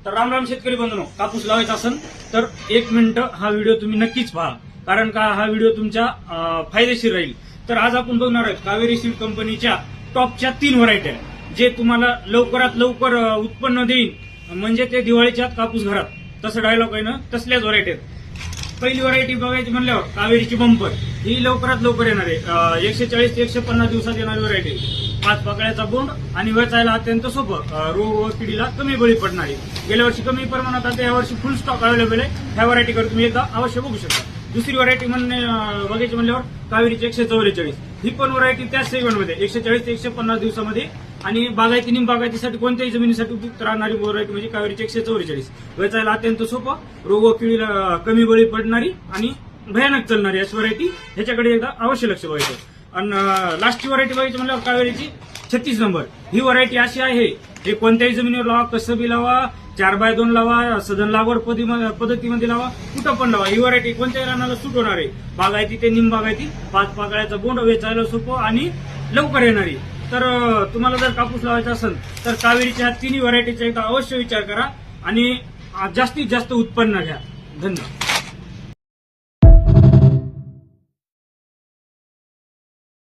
तर राम शेतकरी बंधूंनो, कापूस लावायचा असेल तर 1 मिनिट हा व्हिडिओ तुम्ही नक्कीच पहा, कारण का हा व्हिडिओ तुमच्या फायदेशीर राहील. तर आज आपण बघणार आहोत कावेरी सीड कंपनीच्या टॉपच्या 3 व्हरायटी जे तुम्हाला लवकरात लवकर उत्पन्न देईल, म्हणजे ते दिवाळीच्या आत कापूस घरात, तसं डायलॉग आहे ना, तसल्याच व्हरायटी आहेत. पहिली व्हरायटी बघायची म्हणल्यावर कावेरीची बंपर, ही लवकरात लवकर येणार आहे. 140 ते 150 दिवसात येणारी व्हरायटी. 5 पाकळ्याचा बोंड आणि वेचायला अत्यंत सोपं, रोग व किडीला कमी बळी पडणारी. गेल्या वर्षी कमी प्रमाणात आता यावर्षी फुल स्टॉक अवेलेबल आहे. ह्या व्हरायटीकडे तुम्ही एकदा अवश्य बघू शकता. दुसरी व्हरायटी बघायची म्हणल्यावर कावेरीची 144, ही पण व्हरायटी त्याच सेगमेंटमध्ये 140 ते 150 दिवसामध्ये आणि बागायती निमबागायतीसाठी कोणत्याही जमिनीसाठी उपयुक्त राहणारी व्हरायटी म्हणजे कावेरीची 144. वेचायला अत्यंत सोपं, रोग व किडीला कमी बळी पडणारी आणि भयानक चालणारी अशी व्हरायटी, ह्याच्याकडे एकदा अवश्य लक्ष द्यायचं. आणि लास्टची व्हरायटी बघायची म्हणल्यावर कावेरीची 36 नंबर. ही व्हरायटी अशी आहे, हे कोणत्याही जमिनीवर लावा, कसं बी लावा, 4x2 लावा, सदन लागवड पद्धतीमध्ये लावा, कुठं पण लावा. ही व्हरायटी कोणत्याही रानाला सूट होणार आहे. बागायती ते निमबागायती, 5 पाकळ्याचा बोंड, वेचायला सोपं आणि लवकर येणारी. तर तुम्हाला जर कापूस लावायचा असेल तर कावेरीच्या 3 व्हरायटीचा एकदा अवश्य विचार करा आणि जास्तीत जास्त उत्पन्न घ्या. धन्यवाद.